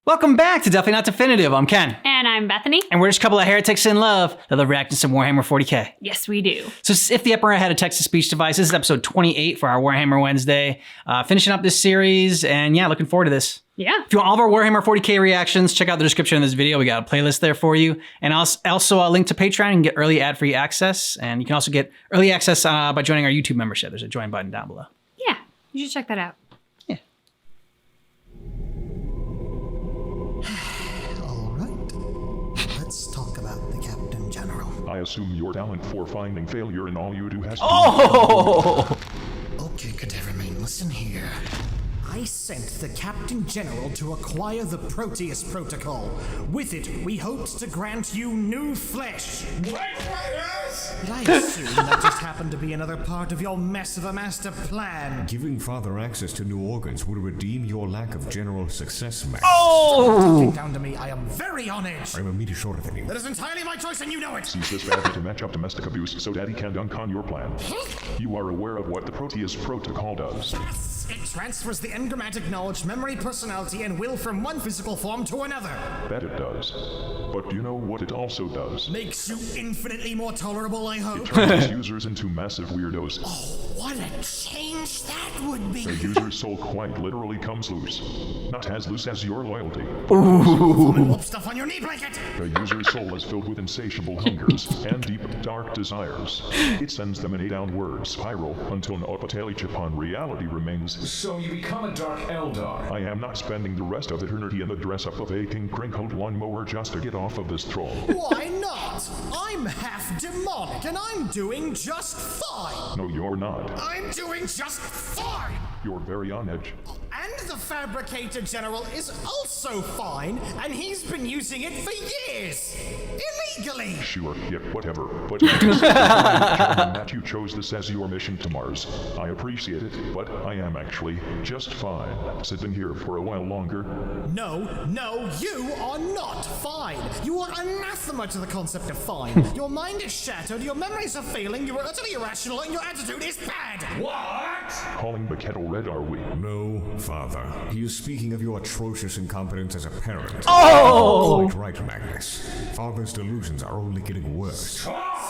Welcome back to Definitely Not Definitive. I'm Ken. And I'm Bethany. And we're just a couple of heretics in love that love reacting to some Warhammer 40k. Yes, we do. So if the Emperor had a text-to-speech device, this is episode 28 for our Warhammer Wednesday. Finishing up this series, and yeah, looking forward to this. Yeah. If you want all of our Warhammer 40k reactions, check out the description of this video. We got a playlist there for you. And also a link to Patreon and get early ad-free access. And you can also get early access by joining our YouTube membership. There's a join button down below. Yeah, you should check that out. Yeah. All right. Let's talk about the Captain General. I assume your talent for finding failure in all you do has to Oh! Okay, Catermain, listen here. I sent the Captain General to acquire the Proteus Protocol. With it, we hoped to grant you new flesh. But I assume that just happened to be another part of your mess of a master plan. Giving Father access to new organs would redeem your lack of general success, Max. Oh! Talking down to me, I am very on edge. I'm a meter shorter than you. That is entirely my choice, and you know it. seize this battle to match up domestic abuse so Daddy can dunk on your plan. You are aware of what the Proteus Protocol does. Yes, it transfers the engrammatic knowledge, memory, personality, and will from one physical form to another. That it does. But do you know what it also does? Makes you infinitely more tolerable, I hope. It turns users into massive weirdos. What a change that would be. The user's soul quite literally comes loose. Not as loose as your loyalty. Whoop stuff on your knee blanket. The user's soul is filled with insatiable hungers and deep, dark desires. It sends them in a downward spiral until no appetite upon reality remains. So you become a Dark Eldar. I am not spending the rest of eternity in the dress-up of a king-crinkled lawnmower just to get off of this troll. Why not? I'm half demonic and I'm doing just fine. No, you're not. I'm doing just fine. You're very on edge. And the Fabricator General is also fine, and he's been using it for years. Illegally. Sure, yeah, whatever. But that you chose this as your mission to Mars. I appreciate it, but I am actually just fine. Sitting here for a while longer. No, you are not fine. You are anathema to the concept of fine. Your mind is shattered, your memories are failing, you are utterly irrational, and your attitude is bad. What? Calling the kettle red, are we? No, Father. He is speaking of your atrocious incompetence as a parent. Oh! Quite right, Magnus. Father's delusions are only getting worse.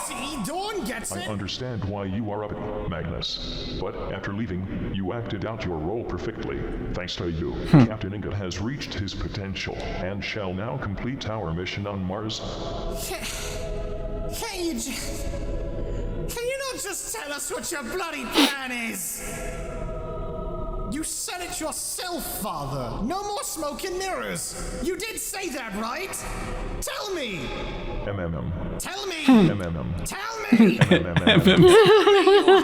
See, Dawn gets I it. understand why you are uppity, Magnus. But after leaving, you acted out your role perfectly. Thanks to you, Captain Ingot has reached his potential and shall now complete our mission on Mars. Can you not just tell us what your bloody plan is? You said it yourself, Father. No more smoke and mirrors. You did say that, right? Tell me. MMM. Tell me. MMM. Tell me. MMM. You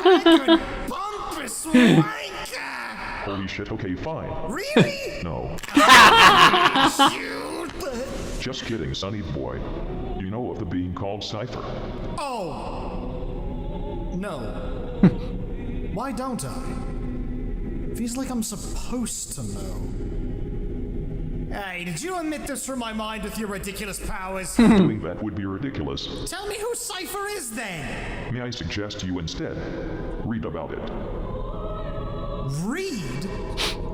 haggard, pompous wanker. Holy shit, okay, fine. Really? No. You. Just kidding, sonny boy. You know of the being called Cypher. Oh. No. Why don't I? Feels like I'm supposed to know. Hey, did you omit this from my mind with your ridiculous powers? Doing that would be ridiculous. Tell me who Cypher is then! May I suggest you instead read about it? Read?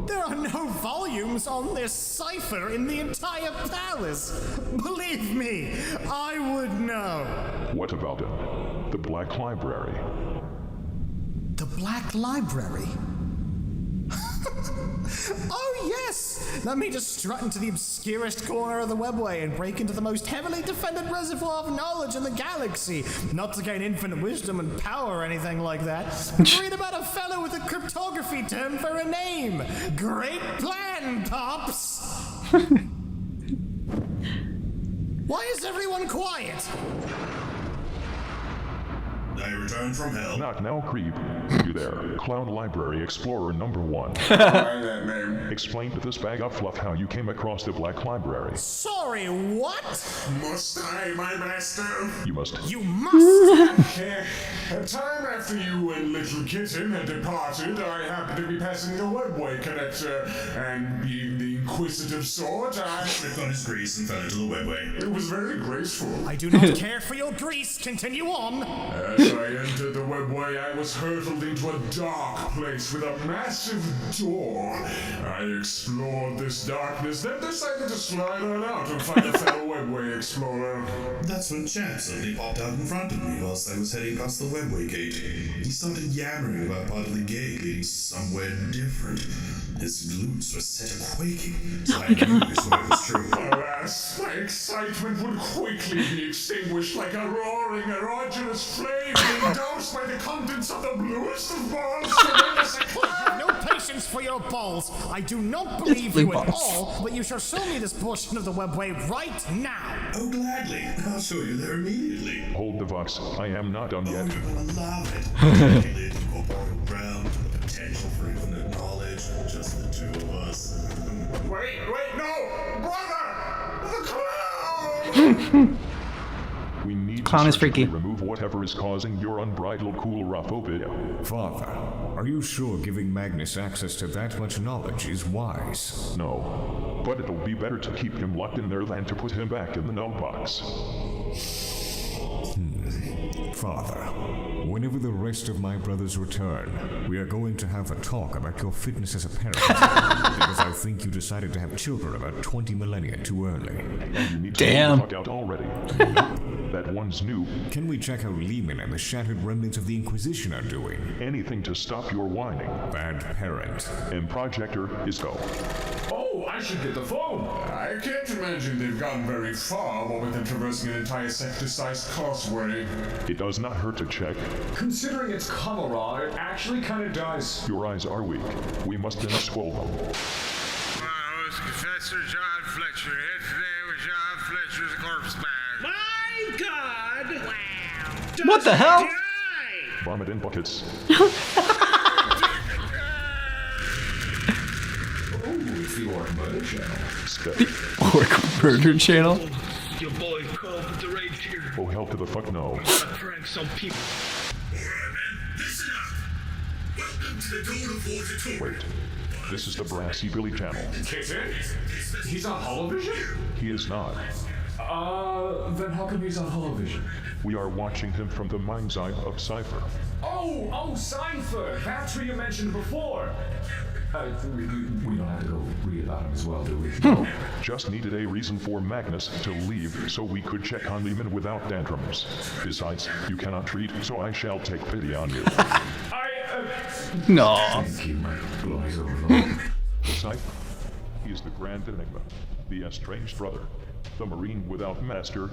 There are no volumes on this Cypher in the entire palace. Believe me, I would know. What about it? The Black Library. The Black Library? Oh yes! Let me just strut into the obscurest corner of the webway and break into the most heavily defended reservoir of knowledge in the galaxy. Not to gain infinite wisdom and power or anything like that. Read about a fellow with a cryptography term for a name. Great plan, Pops! Why is everyone quiet? I returned from hell. Not now, creep. You there, Clown Library Explorer number 1. Why that name? Explain to this bag of fluff how you came across the Black Library. Sorry, what? Must I, my master? You must. You must! A time after you and Little Kitten had departed, I happened to be passing the webway connector, and being the inquisitive sort. I slipped on his grease and fell into the webway. It was very graceful. I do not care for your grease. Continue on. As I entered the webway, I was hurtled into a dark place with a massive door. I explored this darkness, then decided to slide on out and find a fellow webway explorer. That's when Champ suddenly popped out in front of me whilst I was heading past the webway gate. He started yammering about part of the gate leading somewhere different. His glutes were set quaking, so I knew this way was true. Alas, my excitement would quickly be extinguished like a roaring, erogenous flame being doused by the contents of the bluest of balls. I have no patience for your balls. I do not believe blue you at balls. all, but you shall show me this portion of the webway right now. Oh, gladly. I'll show you there immediately. Hold the Vox. I am not done Oh, yet. you're gonna love it. We live in corporeal realm, the potential for infinite knowledge, just the two of us. Wait, no! Brother! The clown! We need Clown to is freaky. surgically remove whatever is causing your unbridled coolrophobia. Father, are you sure giving Magnus access to that much knowledge is wise? No, but it'll be better to keep him locked in there than to put him back in the null box. Father, whenever the rest of my brothers return, we are going to have a talk about your fitness as a parent. Because I think you decided to have children about 20 millennia too early. You need to Damn. get the fuck out already. That one's new. Can we check how Lehman and the shattered remnants of the Inquisition are doing? Anything to stop your whining. Bad parent. And Projector is go. Oh, I should get the phone. I can't imagine they've gotten very far while with traversing an entire sector-sized causeway. It does not hurt to check. Considering it's Colorado, it actually kind of does. Your eyes are weak. We must then swallow them. It's Professor John Fletcher. Yesterday was John Fletcher's corpse man. My God! Wow. What the hell? Vomit in buckets. It's the Orc Murder Channel. Step. Orc Burger Channel. Your boy called with the rage here. Oh hell to the fuck no. I prank some people. Listen up! Welcome to the Dawn of Fortitude. Wait. This is the Brassy Billy channel. Is it? He's on Holovision? He is not. Then how come he's on Holovision? We are watching him from the mind's eye of Cypher. Oh, Cypher! That's who you mentioned before! We don't have to go read about him as well, do we? No. Just needed a reason for Magnus to leave so we could check on Lehman without tantrums. Besides, you cannot treat, so I shall take pity on you. No. Thank you, my glories overload. Cypher, he is the grand enigma, the estranged brother, the marine without master.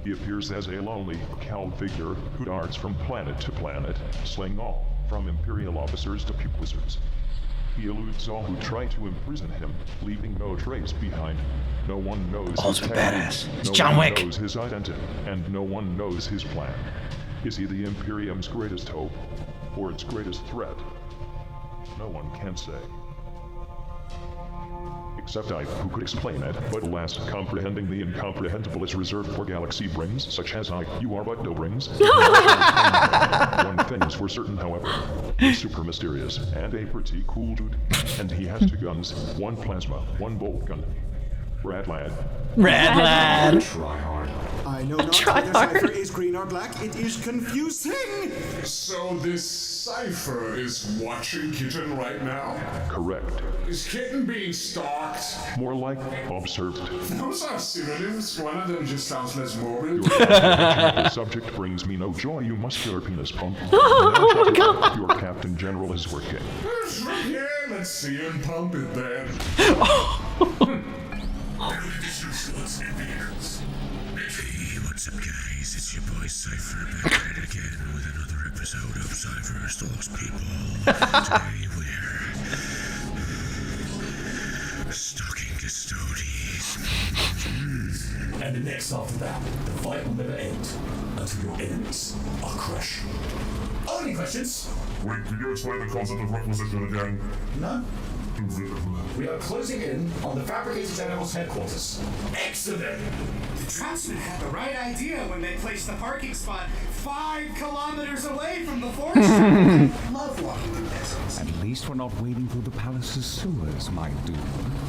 He appears as a lonely, cowed figure who darts from planet to planet, slaying all, from imperial officers to puke wizards. He eludes all who try to imprison him, leaving no trace behind. No one knows Oh, his it's technique, badass. It's no John one Wick. knows his identity, and no one knows his plan. Is he the Imperium's greatest hope, or its greatest threat? No one can say. Except I, who could explain it, but alas, comprehending the incomprehensible is reserved for galaxy brains, such as I. You are but no brains. One thing is for certain, however. He's super mysterious, and a pretty cool dude. And he has 2 guns, 1 plasma, 1 bolt gun. Rad lad. Rad lad. Try hard. I know not Try whether hard. Cypher is green or black. It is confusing. So this Cypher is watching Kitten right now? Correct. Is Kitten being stalked? More like observed. Those are synonyms. One of them just sounds less morbid. The subject brings me no joy, you muscular penis pump. Oh my God. Your Captain General is working. Yeah, let's see him pump it then. Hey, what's up, guys? It's your boy Cypher back at it again with another episode of Cypher Stalks People. Today we're stalking custodies. And the next after that, the fight will never end until your enemies are crushed. Any questions? Wait, can you explain the concept of requisition again? No? We are closing in on the Fabricator General's headquarters. Excellent! The trapsmen had the right idea when they placed the parking spot 5 kilometers away from the forge. Love walking through deserts. At least we're not wading through the palace's sewers, my dude.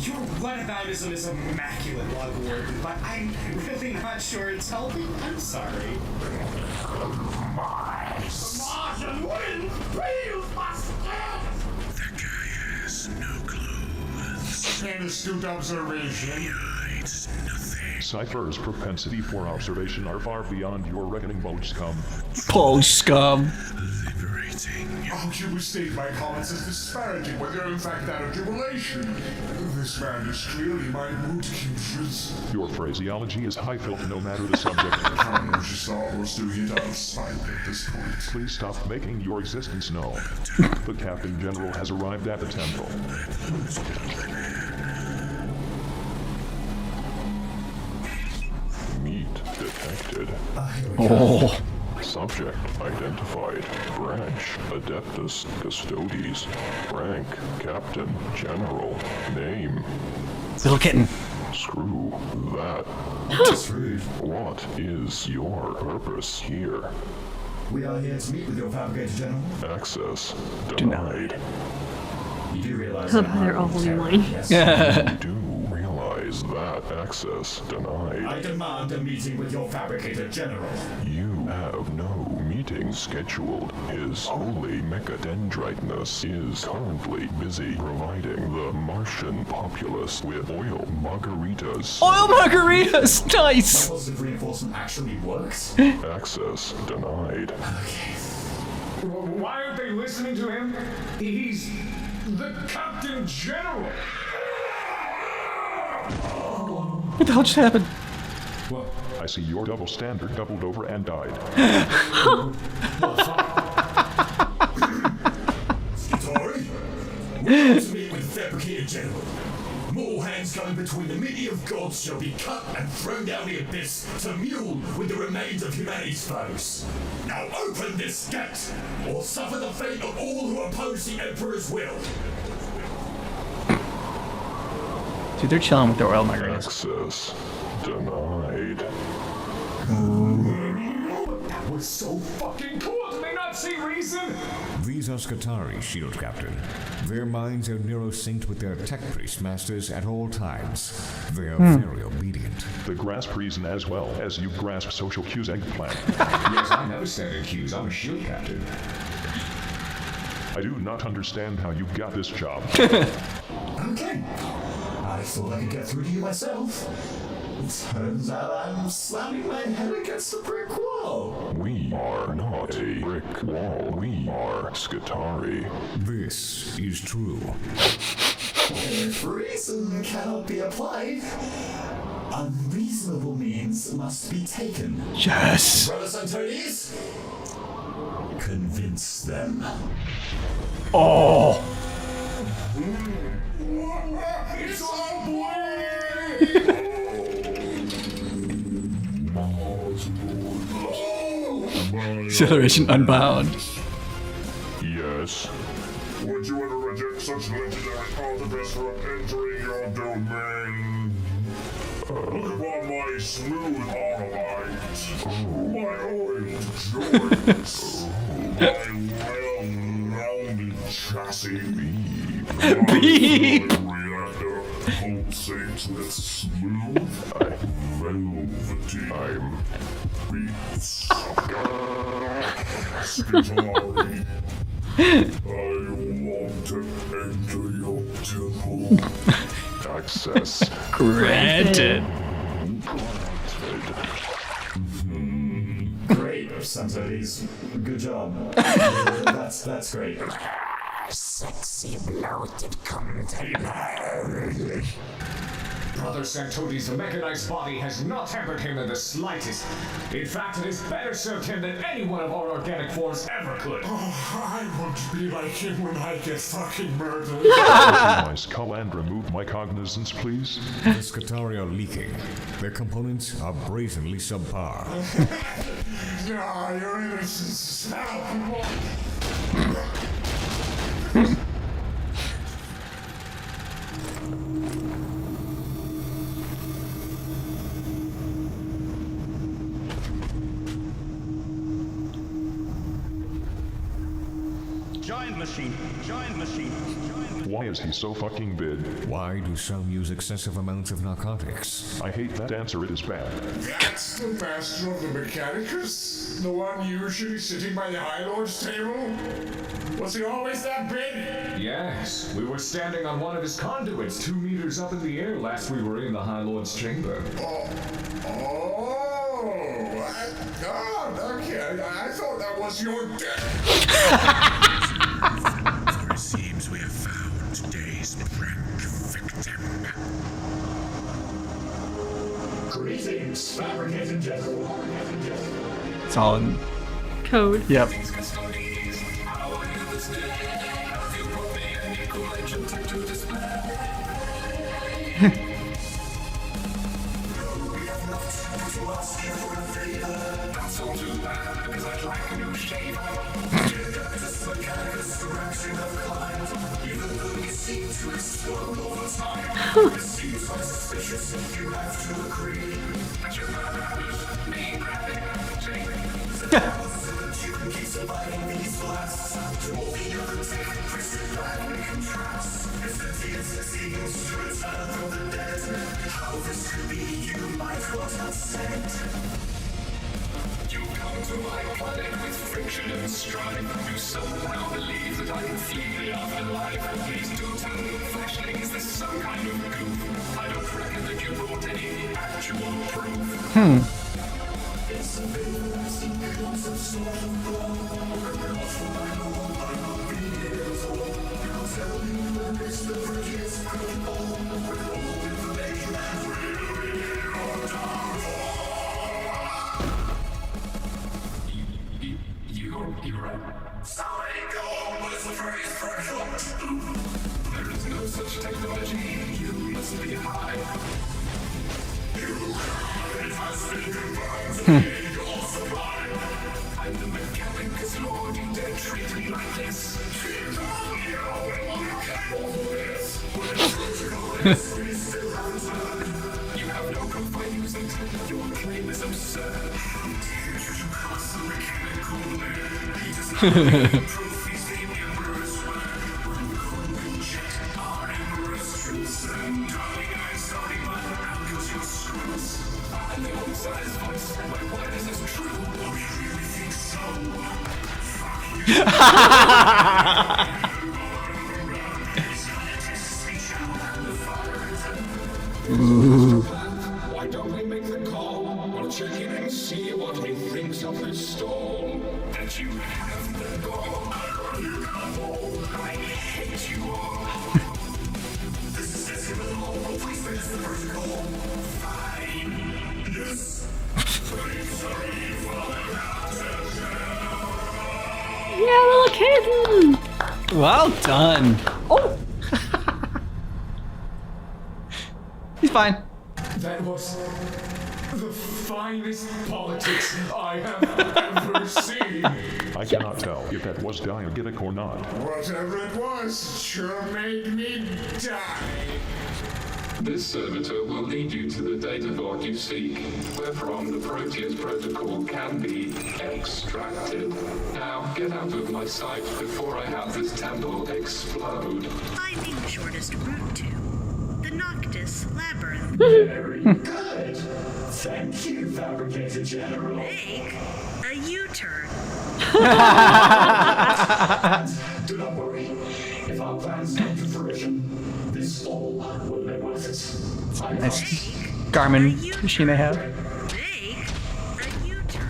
Your whataboutism is immaculate, Logwarden, but I'm really not sure it's helping. I'm sorry. Martian wind, please, That guy has no clothes. An astute observation. Hides nothing. Cypher's propensity for observation are far beyond your reckoning, boat scum. Pole scum. Liberating. Oh, you mistake my comments as disparaging when they're in fact that of jubilation. This man is clearly my mood kindred. Your phraseology is high-felt no matter the subject. How much is almost doing it out of sight at this point? Please stop making your existence known. The Captain General has arrived at the temple. Meat detected. Oh. Subject identified. Branch Adeptus Custodes. Rank Captain General. Name Little kitten. Screw that. What is your purpose here? We are here to meet with your Fabricator General. Access denied. You do realize Oh, that they're all holy terrible, wine. yes? You do realize that access denied. I demand a meeting with your Fabricator General. You have no meeting scheduled. His holy mechadendriteness is currently busy providing the Martian populace with oil margaritas. Oil margaritas! Nice! Positive reinforcement actually works. Access denied. Why aren't they listening to him? He's the Captain General. What the hell just happened? I see your double standard doubled over and died. Sorry? We're about to meet with the Fabricator General. More hands coming between the meeting of gods shall be cut and thrown down the abyss to mule with the remains of humanity's foes. Now open this gate, or suffer the fate of all who oppose the Emperor's will. Dude, they're chilling with their oil margaritas. Access denied. That was so fucking cool. Did they not see reason? These are Skatari, Shield Captain. Their minds are neurosynced with their tech priest masters at all times. They are very obedient. The grasp reason as well as you grasp social cues eggplant. Yes, I know standard cues. I'm a shield captain. I do not understand how you got this job. Okay. I thought I could get through to you myself. Turns out I'm slamming my head against a brick wall. We are not a brick wall. We are Skatari. This is true. If reason cannot be applied, unreasonable means must be taken. Yes! Brothers Antonis, convince them. Oh! It's all boy! Acceleration unbound. Yes. Would you ever reject such legendary artifice for entering your domain? Look upon my smooth Autolite, my oiled joints, my well-rounded chassis, my reactor pulsates with smooth, velvety beats. Skatari, I want to enter your temple. Access Granted. Great, Santoris. Good job. That's great. Sexy bloated container. Brother Santotis, the mechanized body has not hampered him in the slightest. In fact, it has better served him than any one of our organic forms ever could. I want to be like him when I get fucking murdered. my skull and remove my cognizance, please. The Skatari are leaking. Their components are brazenly subpar. Ah, your innocence is Giant machine. Giant machine. Why is he so fucking big? Why do some use excessive amounts of narcotics? I hate that answer, it is bad. That's the master of the Mechanicus? The one usually sitting by the High Lord's table? Was he always that big? Yes, we were standing on one of his conduits 2 meters up in the air last we were in the High Lord's chamber. God, okay. I thought that was your death. It seems we have found today's prank victim. Greetings, Fabricated General. It's all in Code. Yep. You're right. There is no such technology. You must be high. I'm the Mechanicus Lord. You dare treat me like this? You have no proof by using it. Your claim is absurd. Why don't we make the call? We'll check in and see what he thinks of this stall. That you have the gall. I hate you all. This is sensible. Please finish the first call. Fine. Yes. Yeah, little kitten. Well done. Oh. He's fine. That was the finest politics I have ever seen. I cannot tell if that was diegetic or not. Whatever it was, it sure made me die. This servitor will lead you to the data vault you seek, wherefrom the Proteus protocol can be extracted. Now, get out of my sight before I have this temple explode. Finding the shortest route to the Noctis Labyrinth. Very good. Thank you, Fabricated General. Make a U-turn. Do not worry. If our plans come to fruition, this all will be worth it. I Nice promise. Garmin machine they have. Make a U-turn.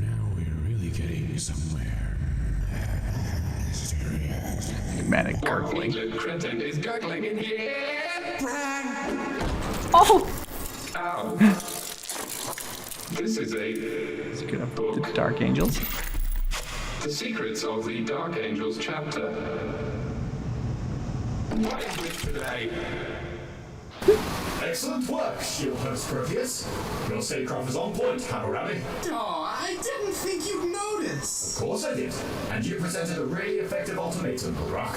Now we're really getting somewhere. Manic gurgling. Clinton is gurgling in here. Oh. Ow. This is Let's get up book. the Dark Angels. The Secrets of the Dark Angels chapter. What is this today? Excellent work, Shield Host Proteus. Your statecraft is on point, Hammurabi. Oh, I didn't think you'd notice. this? Of course I did. And you presented a really effective ultimatum, Rock.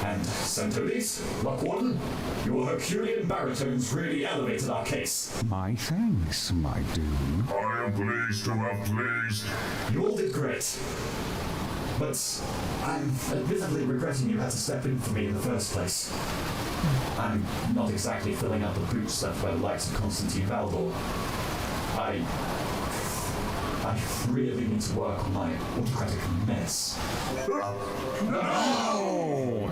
And Santolis, Rock Warden, your Herculean baritones really elevated our case. My thanks, my dude. I am pleased to have pleased. You all did great. But I'm admittedly regretting you had to step in for me in the first place. I'm not exactly filling out the boots that were likes of Constantine Valdor. I really need to work on my autocratic mess. No!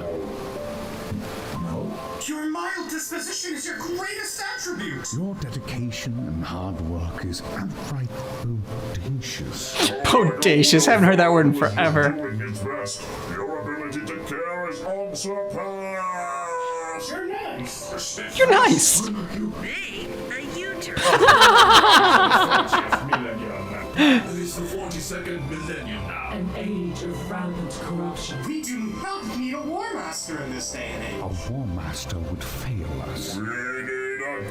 Your mild disposition is your greatest attribute! Your dedication and hard work is outright bodacious. Bodacious. Haven't heard that word in forever. Doing his best. Your ability to care is unsurpassed. You're nice! You're nice. Hey, a U-turn. It is the 42nd millennium now. An age of rampant corruption. We do not need a War Master in this day and A age. war master would fail us.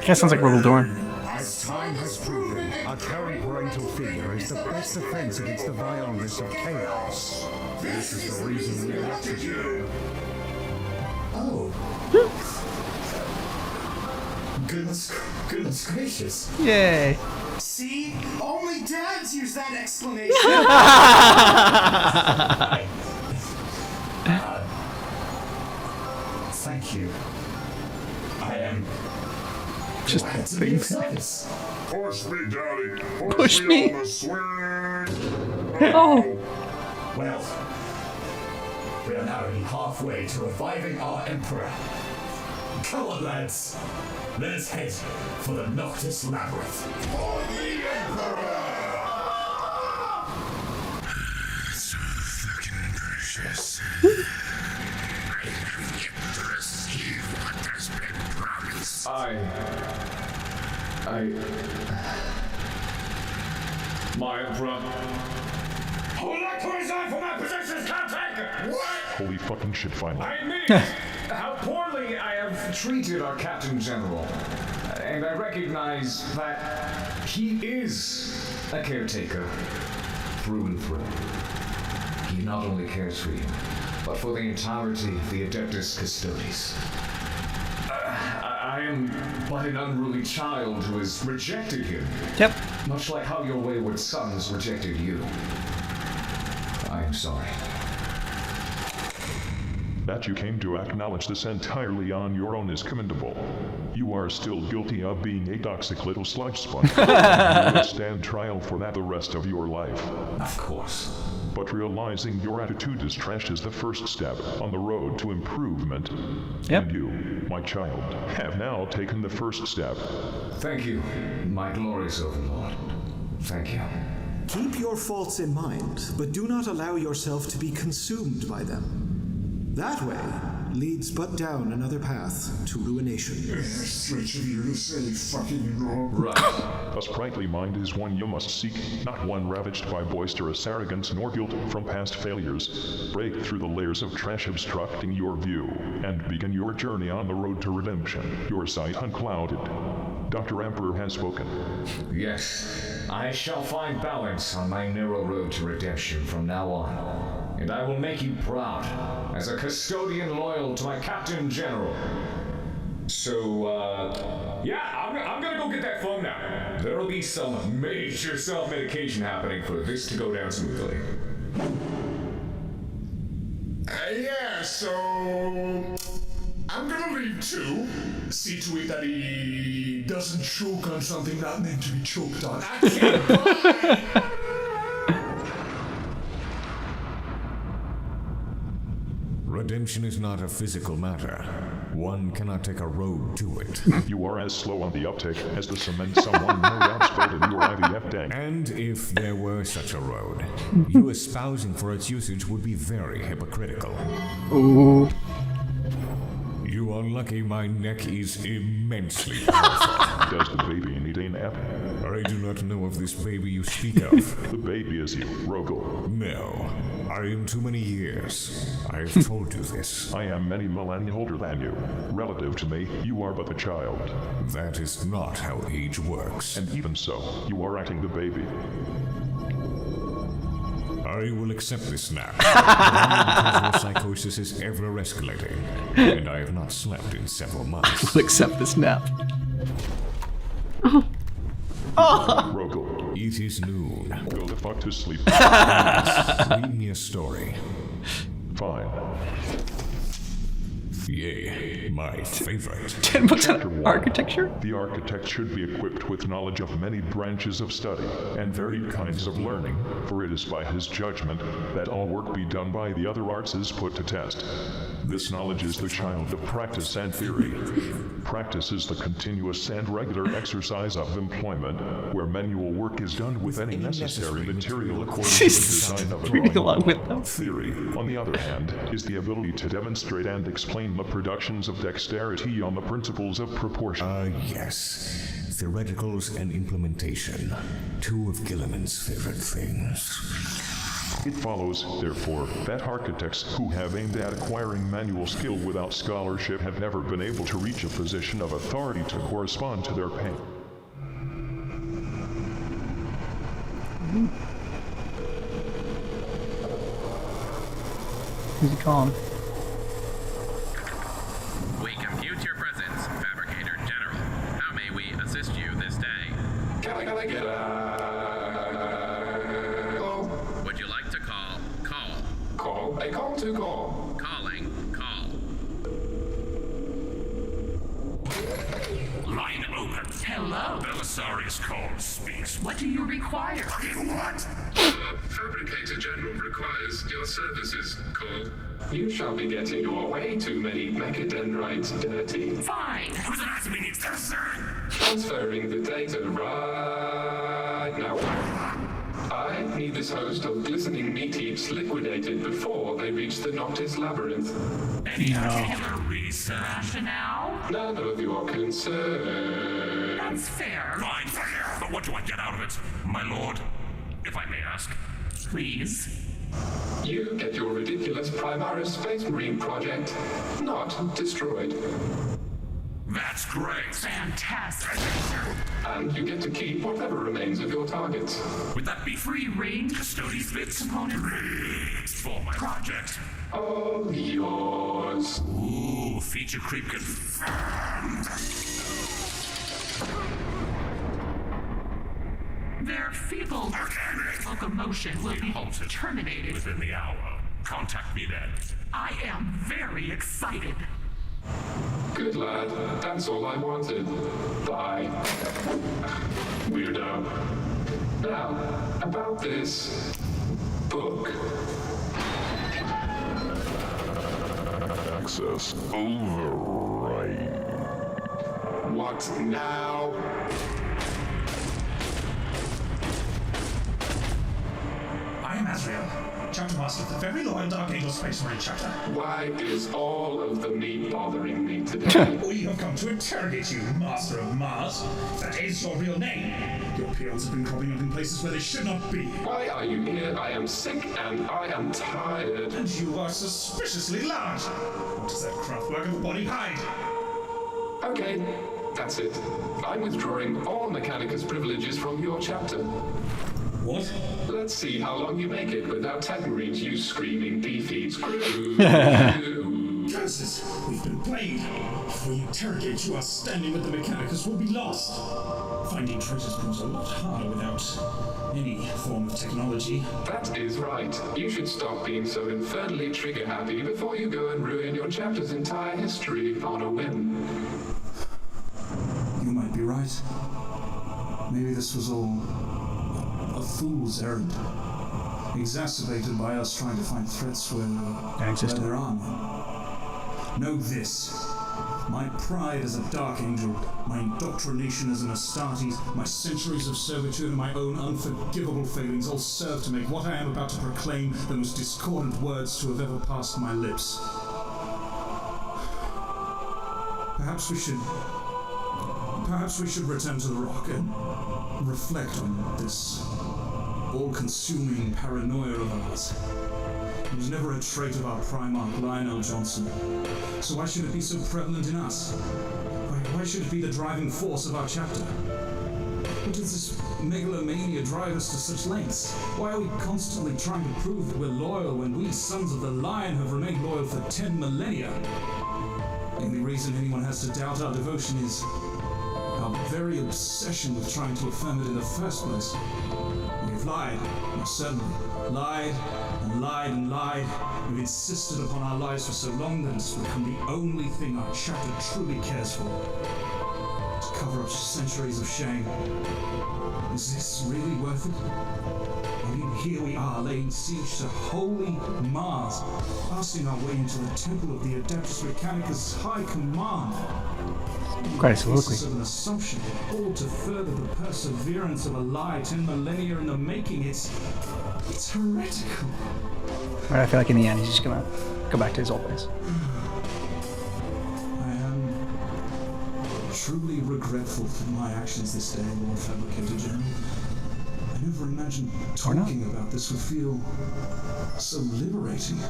That sounds like Rogal Dorn. As time has proven, a current parental figure is the best defense against the vileness of chaos. This is the reason we elected you. Oh. Goodness gracious. Yay. See? Only dads use that explanation. Thank you. I am Just glad to be of service. Push me, Daddy. Push me. On the swing. Oh. Well, we are now only halfway to reviving our Emperor. Come on, lads. Let us head for the Noctis Labyrinth. For the Emperor! So fucking precious. I have yet to receive what has been promised. My Emperor. Who would like to resign from my position as caretaker? What? Holy fucking shit, finally. I mean, how poorly I have treated our Captain General. And I recognize that he is a caretaker, through and through. He not only cares for you, but for the entirety of the Adeptus Custodes. I am but an unruly child who has rejected him. Yep. Much like how your wayward sons rejected you. I am sorry. That you came to acknowledge this entirely on your own is commendable. You are still guilty of being a toxic little sludge sponge. You will stand trial for that the rest of your life. Of course. But realizing your attitude is trash is the first step on the road to improvement. Yep. And you, my child, have now taken the first step. Thank you, my glorious overlord. Thank you. Keep your faults in mind, but do not allow yourself to be consumed by them. That way leads but down another path to ruination. Stretch of you to say fucking wrong. Right. A sprightly mind is one you must seek, not one ravaged by boisterous arrogance nor guilt from past failures. Break through the layers of trash obstructing your view, and begin your journey on the road to redemption, your sight unclouded. Dr. Emperor has spoken. Yes, I shall find balance on my narrow road to redemption from now on. And I will make you proud, as a custodian loyal to my Captain General. So, yeah, I'm gonna go get that phone now. There'll be some major self-medication happening for this to go down smoothly. Yeah, so I'm gonna leave too. See to it that he doesn't choke on something not meant to be choked on. I can't buy. Redemption is not a physical matter. One cannot take a road to it. You are as slow on the uptake as the cement someone no doubt spilled in your IVF tank. And if there were such a road, you espousing for its usage would be very hypocritical. Ooh. You are lucky my neck is immensely powerful. Does the baby need a nap? I do not know of this baby you speak of. The baby is you, Rogel. No. I am too many years. I have told you this. I am many millennia older than you. Relative to me, you are but a child. That is not how age works. And even so, you are acting the baby. I will accept this snap. Your psychosis is ever escalating, and I have not slept in several months. I'll accept this nap. Rogel, It is noon. go the fuck to sleep. Read me a story. Fine. Yay, my favorite. 10 books Chapter on 1. architecture? The architect should be equipped with knowledge of many branches of study and varied kinds of learning, for it is by his judgment that all work be done by the other arts is put to test. This knowledge is the child of practice and theory. Practice is the continuous and regular exercise of employment, where manual work is done with any necessary material according to the design of a Reading drawing. along with them. Theory, on the other hand, is the ability to demonstrate and explain the productions of dexterity on the principles of proportion. Yes. Theoreticals and implementation. Two of Gilliman's favorite things. It follows, therefore, that architects who have aimed at acquiring manual skill without scholarship have never been able to reach a position of authority to correspond to their pain. Who's he calling? We compute your presence, Fabricator General. How may we assist you this day? Can I get Would you like to call? call? A call to call. Calling. Call. Line open. Hello. Belisarius calls, speaks. What do you require? What? Fabricator General requires your services. Call. You shall be getting your way too many mechadendrites dirty. Fine. Who's an ass needs to serve? Transferring the data right now. I need this host of glistening meat heaps liquidated before they reach the Noctis Labyrinth. Any particular reason? Rationale? None of your concern. That's fair. Fine, fair. But what do I get out of it, my lord? If I may ask. Please. You get your ridiculous Primaris Space Marine project not destroyed. That's great. Fantastic. And you get to keep whatever remains of your targets. Would that be Free range custodies bits? component. For my project. All yours. Ooh, feature creep confirmed. Their feeble locomotion will be terminated within the hour. Contact me then. I am very excited. Good lad. That's all I wanted. Bye. Weirdo. Now, about this book. Access override. What now? I am Azrael, Chapter Master of the very loyal Dark Angel Space Marine Chapter. Why is all of the meat bothering me today? We have come to interrogate you, Master of Mars. That is your real name. Your peons have been cropping up in places where they should not be. Why are you here? I am sick and I am tired. And you are suspiciously large. What does that craftwork of a body hide? Okay, that's it. I'm withdrawing all Mechanicus privileges from your chapter. What? Let's see how long you make it without Tech Marines, you screaming defeats crew. Curses! We've been played. If we interrogate you, our standing with the Mechanicus will be lost. Finding traces proves a lot harder without any form of technology. That is right. You should stop being so infernally trigger-happy before you go and ruin your chapter's entire history on a whim. You might be right. Maybe this was all a fool's errand, exacerbated by us trying to find threats where there are none. Know this. My pride as a Dark Angel, my indoctrination as an Astartes, my centuries of servitude and my own unforgivable failings all serve to make what I am about to proclaim the most discordant words to have ever passed my lips. Perhaps we should return to the rock and reflect on this all-consuming paranoia of ours. It was never a trait of our Primarch, Lionel Johnson. So why should it be so prevalent in us? Why should it be the driving force of our chapter? does this megalomania drive us to such lengths? Why are we constantly trying to prove that we're loyal when we, sons of the Lion, have remained loyal for 10 millennia? The only reason anyone has to doubt our devotion is our very obsession with trying to affirm it in the first place. We've lied, most certainly. Lied and lied and lied. We've insisted upon our lives for so long that it's become the only thing our chapter truly cares for. To cover up centuries of shame. Is this really worth it? I mean, here we are, laying siege to holy Mars, passing our way into the temple of the Adeptus Mechanicus High Command. Quite a soliloquy. Of an assumption, all to further the perseverance of a lie 10 millennia in the making. It's heretical. Right, I feel like in the end he's just gonna go back to his old ways. I am truly regretful for my actions this day, Lord Fabricator General. I never imagined talking about this would feel so liberating.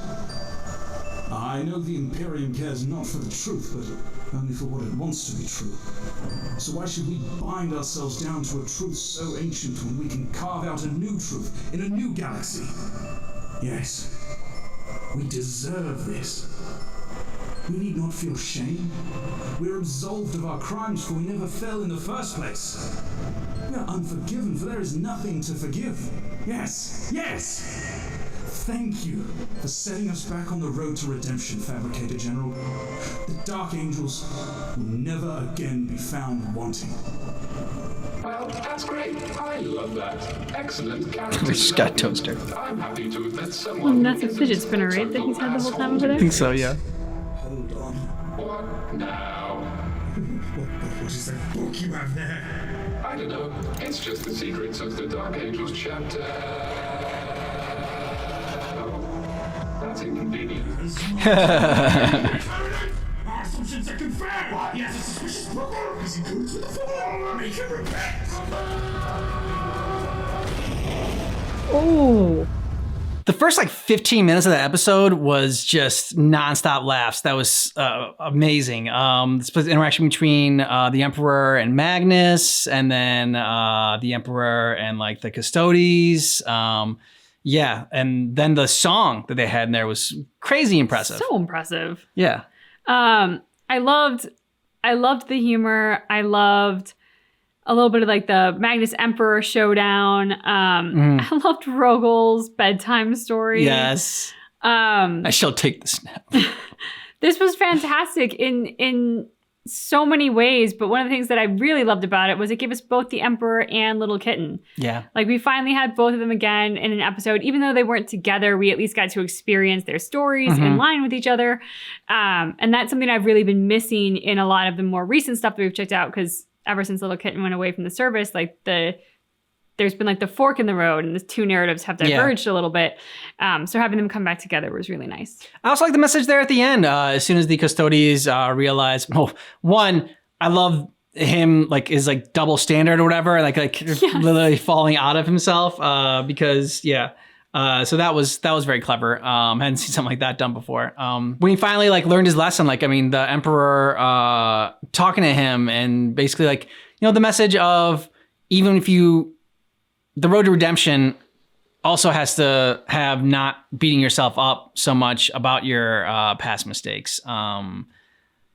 I know the Imperium cares not for the truth, but only for what it wants to be true. So why should we bind ourselves down to a truth so ancient when we can carve out a new truth in a new galaxy? Yes, we deserve this. We need not feel shame. We're absolved of our crimes, for we never fell in the first place. We are unforgiven, for there is nothing to forgive. Yes, yes! Thank you for setting us back on the road to redemption, Fabricator General. The Dark Angels will never again be found wanting. Well, that's great. I love that. Excellent character. We just got toaster. I'm happy to admit Well, someone. that's a fidget spinner, right? That he's had the whole time over there? I think so, yeah. Hold on. What now? What is that book you have there? I don't know. It's just the secrets of the Dark Angels chapter. Oh, that's inconvenient. Our assumptions are confirmed. He has a suspicious brother. Is he good to the fore? Make him repent. Oh. The first 15 minutes of that episode was just nonstop laughs. That was amazing. This interaction between the Emperor and Magnus, and then the Emperor and the Custodes. Yeah, and then the song that they had in there was crazy impressive. So impressive. Yeah. I loved the humor. I loved a little bit of the Magnus Emperor showdown. I loved Rogel's bedtime story. Yes. I shall take the snap. This was fantastic in so many ways, but one of the things that I really loved about it was it gave us both the Emperor and Little Kitten. Yeah. We finally had both of them again in an episode. Even though they weren't together, we at least got to experience their stories in line with each other. And that's something I've really been missing in a lot of the more recent stuff that we've checked out, because ever since Little Kitten went away from the service, there's been the fork in the road, and the two narratives have diverged a little bit. So having them come back together was really nice. I also like the message there at the end. As soon as the Custodes realize, one, I love him is double standard or whatever, literally falling out of himself because so that was very clever. Hadn't seen something like that done before. When he finally learned his lesson, the Emperor talking to him, and basically the message of, even if the road to redemption also has to have not beating yourself up so much about your past mistakes.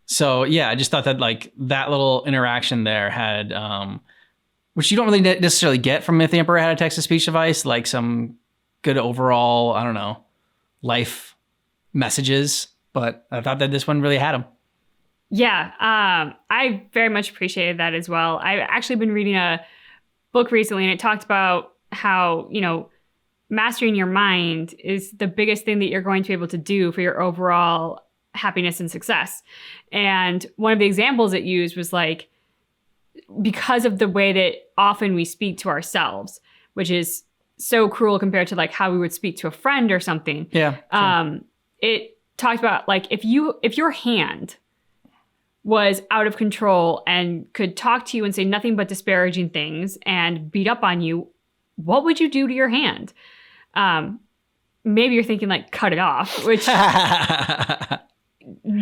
So yeah, I just thought that that little interaction there had, which you don't really necessarily get from if the Emperor had a text-to-speech device, some good overall, I don't know, life messages. But I thought that this one really had them. Yeah, I very much appreciated that as well. I've actually been reading a book recently, and it talked about how, mastering your mind is the biggest thing that you're going to be able to do for your overall happiness and success. And one of the examples it used was because of the way that often we speak to ourselves, which is so cruel compared to how we would speak to a friend or something. Yeah. Sure. It talked about if your hand was out of control and could talk to you and say nothing but disparaging things and beat up on you, what would you do to your hand? Maybe you're thinking cut it off, which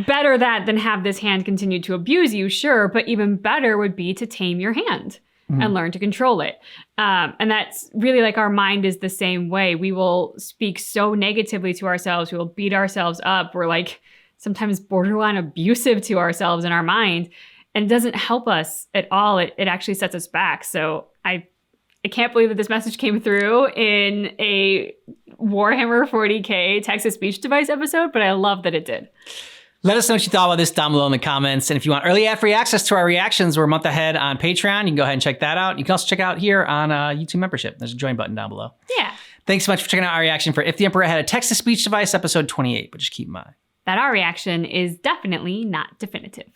better that than have this hand continue to abuse you, sure, but even better would be to tame your hand. and learn to control it. And that's really like our mind is the same way. We will speak so negatively to ourselves. We will beat ourselves up. We're like sometimes borderline abusive to ourselves in our mind. And it doesn't help us at all. It actually sets us back. So I can't believe that this message came through in a Warhammer 40k text-to-speech device episode, but I love that it did. Let us know what you thought about this down below in the comments. And if you want early ad-free access to our reactions, we're a month ahead on Patreon. You can go ahead and check that out. You can also check out here on YouTube membership. There's a join button down below. Yeah. Thanks so much for checking out our reaction for If the Emperor Had a Text-to-Speech Device, episode 28. But just keep in mind that our reaction is definitely not definitive.